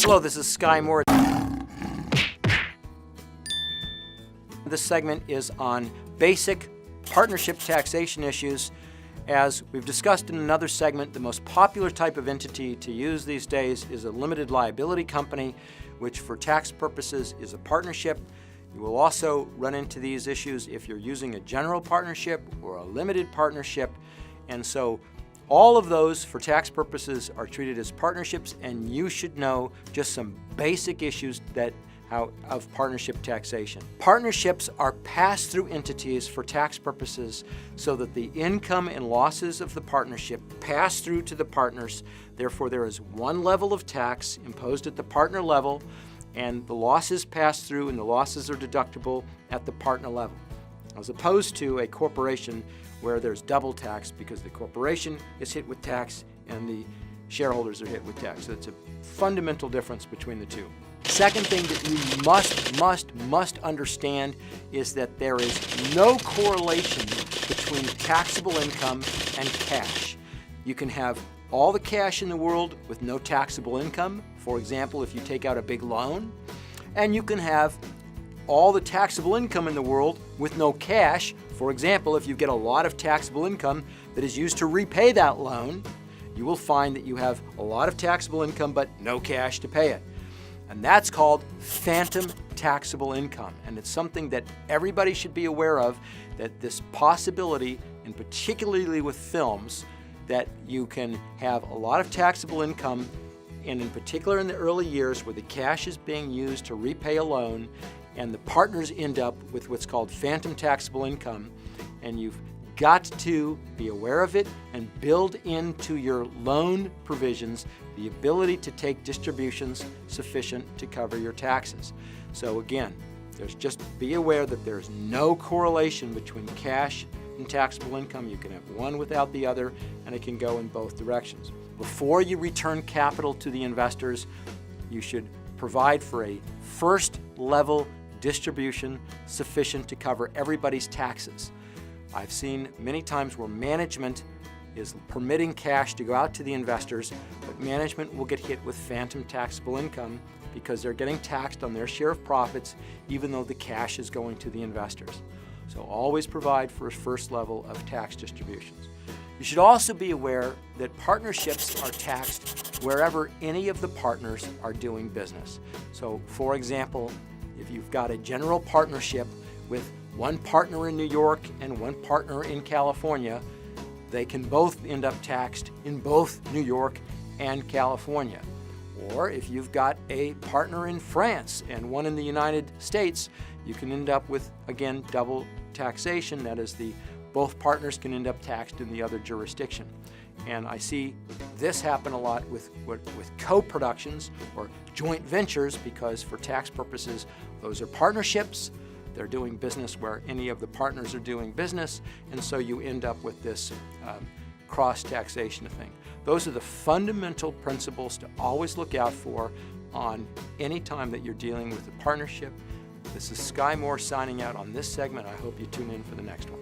Hello, this is Sky Moore. This segment is on basic partnership taxation issues. As we've discussed in another segment, the most popular type of entity to use these days is a limited liability company, which for tax purposes is a partnership. You will also run into these issues if you're using a general partnership or a limited partnership. And so all of those for tax purposes are treated as partnerships, and you should know just some basic issues of partnership taxation. Partnerships are pass-through entities for tax purposes so that the income and losses of the partnership pass through to the partners. Therefore, there is one level of tax imposed at the partner level, and the losses pass through and the losses are deductible at the partner level, as opposed to a corporation where there's double tax because the corporation is hit with tax and the shareholders are hit with tax. So it's a fundamental difference between the two. Second thing that you must understand is that there is no correlation between taxable income and cash. You can have all the cash in the world with no taxable income, for example, if you take out a big loan, and you can have all the taxable income in the world with no cash, for example, if you get a lot of taxable income that is used to repay that loan, you will find that you have a lot of taxable income but no cash to pay it. And that's called phantom taxable income. And it's something that everybody should be aware of, that this possibility, and particularly with films, that you can have a lot of taxable income, and in particular in the early years where the cash is being used to repay a loan, and the partners end up with what's called phantom taxable income. And you've got to be aware of it and build into your loan provisions the ability to take distributions sufficient to cover your taxes. So again, just be aware that there's no correlation between cash and taxable income. You can have one without the other, and it can go in both directions. Before you return capital to the investors, you should provide for a first level distribution sufficient to cover everybody's taxes. I've seen many times where management is permitting cash to go out to the investors, but management will get hit with phantom taxable income because they're getting taxed on their share of profits even though the cash is going to the investors. So always provide for a first level of tax distributions. You should also be aware that partnerships are taxed wherever any of the partners are doing business. So for example, if you've got a general partnership with one partner in New York and one partner in California, they can both end up taxed in both New York and California. Or if you've got a partner in France and one in the United States, you can end up with, again, double taxation. That is, both partners can end up taxed in the other jurisdiction. And I see this happen a lot with co-productions or joint ventures, because for tax purposes, those are partnerships. They're doing business where any of the partners are doing business, and so you end up with this cross-taxation thing. Those are the fundamental principles to always look out for on any time that you're dealing with a partnership. This is Sky Moore signing out on this segment. I hope you tune in for the next one.